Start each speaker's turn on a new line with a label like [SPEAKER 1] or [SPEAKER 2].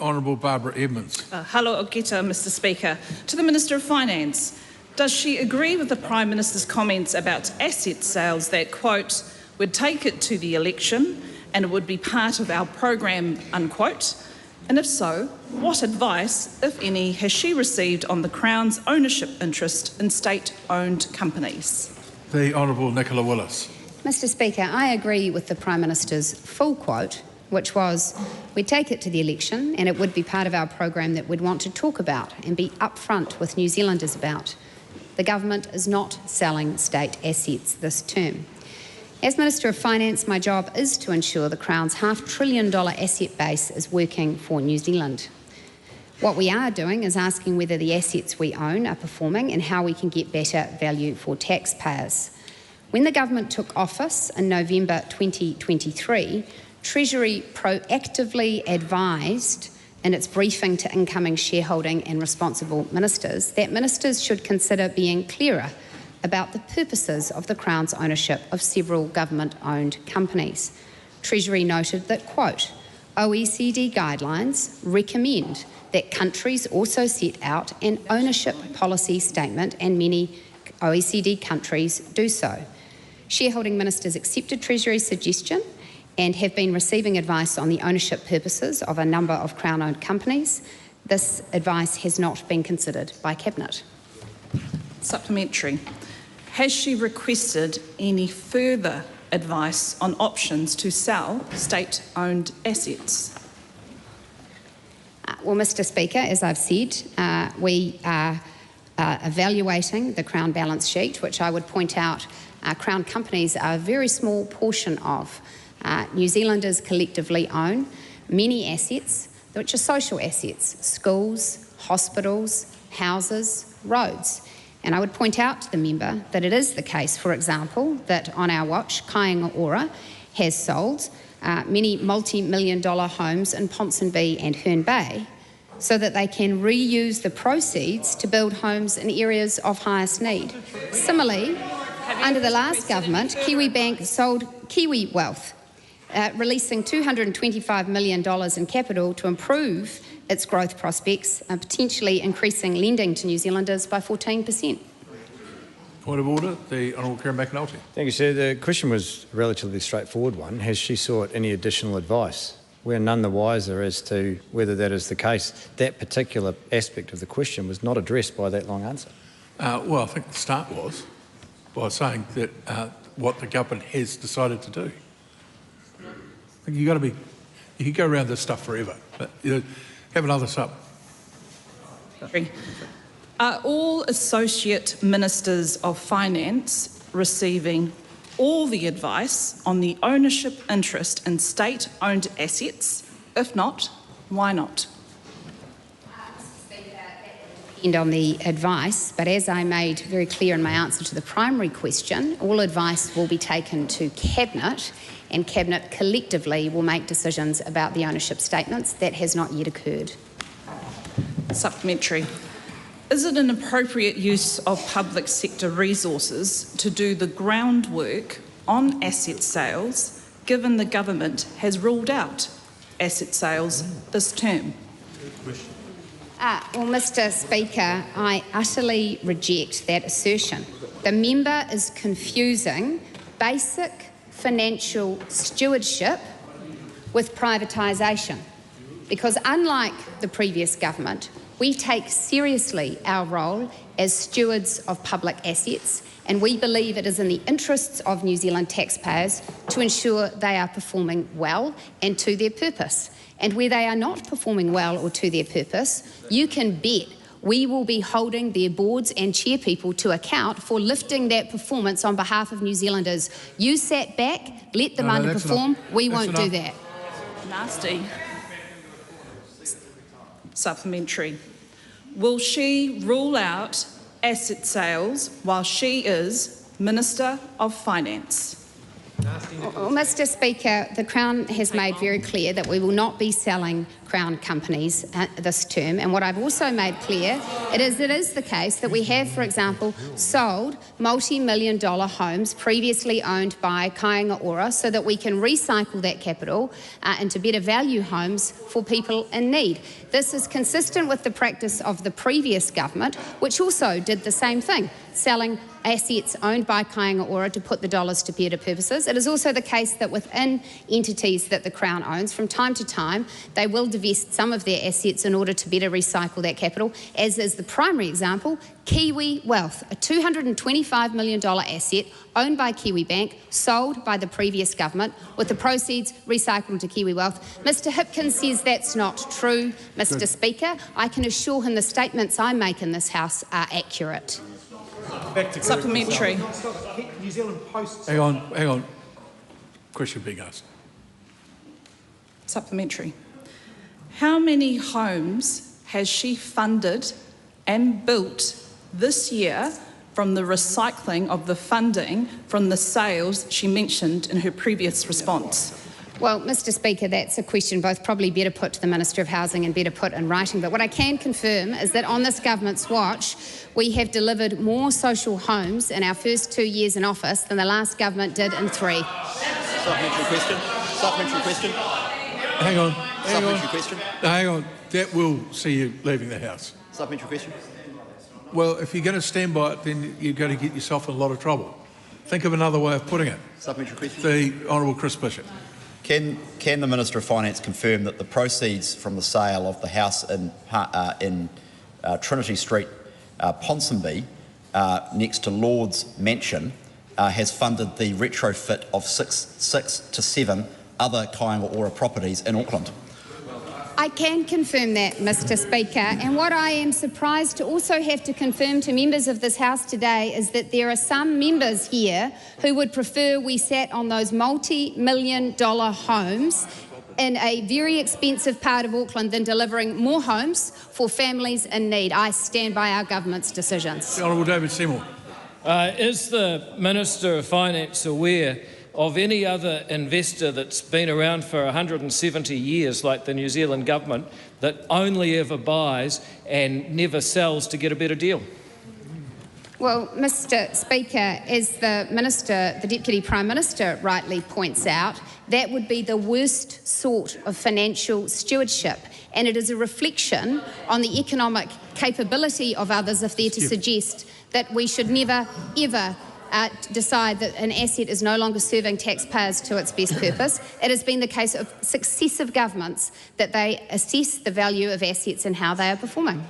[SPEAKER 1] Honourable Barbara Edmonds.
[SPEAKER 2] Hello, Ogeta, Mr Speaker. To the Minister of Finance, does she agree with the Prime Minister's comments about asset sales that, quote, would take it to the election and it would be part of our program, unquote? And if so, what advice, if any, has she received on the Crown's ownership interest in state-owned companies?
[SPEAKER 1] The Honourable Nicola Willis.
[SPEAKER 3] Mr Speaker, I agree with the Prime Minister's full quote, which was, we'd take it to the election and it would be part of our program that we'd want to talk about and be upfront with New Zealanders about. The government is not selling state assets this term. As Minister of Finance, my job is to ensure the Crown's $500 billion asset base is working for New Zealand. What we are doing is asking whether the assets we own are performing and how we can get better value for taxpayers. When the government took office in November 2023, Treasury proactively advised in its briefing to incoming shareholding and responsible ministers that ministers should consider being clearer about the purposes of the Crown's ownership of several government-owned companies. Treasury noted that, quote, OECD guidelines recommend that countries also set out an ownership policy statement, and many OECD countries do so. Shareholding ministers accepted Treasury's suggestion and have been receiving advice on the ownership purposes of a number of Crown-owned companies. This advice has not been considered by Cabinet.
[SPEAKER 2] Supplementary. Has she requested any further advice on options to sell state-owned assets?
[SPEAKER 3] Well, Mr Speaker, as I've said, we are evaluating the Crown balance sheet, which I would point out Crown companies are a very small portion of. New Zealanders collectively own many assets, which are social assets: schools, hospitals, houses, roads. And I would point out to the member that it is the case, for example, that on our watch, Kāinga Ora has sold many multi-million-dollar homes in Ponsonby and Herne Bay so that they can reuse the proceeds to build homes in areas of highest need. Similarly, under the last government, Kiwi Bank sold Kiwi Wealth, releasing $225 million in capital to improve its growth prospects, and potentially increasing lending to New Zealanders by 14%.
[SPEAKER 1] Point of order, the Honourable Karen McAnulty.
[SPEAKER 4] Thank you, Sir. The question was a relatively straightforward one. Has she sought any additional advice? We're none the wiser as to whether that is the case. That particular aspect of the question was not addressed by that long answer.
[SPEAKER 1] Well, I think the start was by saying that what the government has decided to do. I think you can go around this stuff forever, but have another sup.
[SPEAKER 2] Are all Associate Ministers of Finance receiving all the advice on the ownership interest in state-owned assets? If not, why not?
[SPEAKER 3] Depend on the advice, but as I made very clear in my answer to the primary question, all advice will be taken to Cabinet, and Cabinet collectively will make decisions about the ownership statements. That has not yet occurred.
[SPEAKER 2] Supplementary. Is it an appropriate use of public sector resources to do the groundwork on asset sales, given the government has ruled out asset sales this term?
[SPEAKER 3] Well, Mr Speaker, I utterly reject that assertion. The member is confusing basic financial stewardship with privatisation, because unlike the previous government, we take seriously our role as stewards of public assets, and we believe it is in the interests of New Zealand taxpayers to ensure they are performing well and to their purpose. And where they are not performing well or to their purpose, you can bet we will be holding their boards and chairpeople to account for lifting that performance on behalf of New Zealanders. You sat back, let them underperform. We won't do that.
[SPEAKER 2] Nasty. Supplementary. Will she rule out asset sales while she is Minister of Finance?
[SPEAKER 3] Well, Mr Speaker, the Crown has made very clear that we will not be selling Crown companies this term, and what I've also made clear it is the case that we have, for example, sold multi-million-dollar homes previously owned by Kāinga Ora so that we can recycle that capital into better value homes for people in need. This is consistent with the practice of the previous government, which also did the same thing, selling assets owned by Kāinga Ora to put the dollars to better purposes. It is also the case that within entities that the Crown owns, from time to time, they will divest some of their assets in order to better recycle that capital, as is the primary example, Kiwi Wealth, a $225 million asset owned by Kiwi Bank, sold by the previous government, with the proceeds recycled to Kiwi Wealth. Mr Hipkins says that's not true, Mr Speaker. I can assure him the statements I make in this House are accurate.
[SPEAKER 2] Supplementary.
[SPEAKER 1] Hang on. Question being asked.
[SPEAKER 2] Supplementary. How many homes has she funded and built this year from the recycling of the funding from the sales she mentioned in her previous response?
[SPEAKER 3] Well, Mr Speaker, that's a question both probably better put to the Minister of Housing and better put in writing. But what I can confirm is that on this government's watch, we have delivered more social homes in our first 2 years in office than the last government did in 3.
[SPEAKER 5] Supplementary question. Supplementary question.
[SPEAKER 1] Hang on.
[SPEAKER 5] Supplementary question.
[SPEAKER 1] No, hang on. That will see you leaving the House.
[SPEAKER 5] Supplementary question.
[SPEAKER 1] Well, if you're going to stand by it, then you're going to get yourself in a lot of trouble. Think of another way of putting it.
[SPEAKER 5] Supplementary question.
[SPEAKER 1] The Honourable Chris Bishop.
[SPEAKER 5] Can the Minister of Finance confirm that the proceeds from the sale of the house in Trinity Street, Ponsonby, next to Lord's Mansion, has funded the retrofit of six to seven other Kāinga Ora properties in Auckland?
[SPEAKER 3] I can confirm that, Mr Speaker, and what I am surprised to also have to confirm to members of this House today is that there are some members here who would prefer we sat on those multi-million-dollar homes in a very expensive part of Auckland than delivering more homes for families in need. I stand by our government's decisions.
[SPEAKER 1] The Honourable David Seymour.
[SPEAKER 6] Is the Minister of Finance aware of any other investor that's been around for 170 years, like the New Zealand government, that only ever buys and never sells to get a better deal?
[SPEAKER 3] Well, Mr Speaker, as the Deputy Prime Minister rightly points out, that would be the worst sort of financial stewardship, and it is a reflection on the economic capability of others if they're to suggest that we should never, ever decide that an asset is no longer serving taxpayers to its best purpose. It has been the case of successive governments that they assess the value of assets and how they are performing.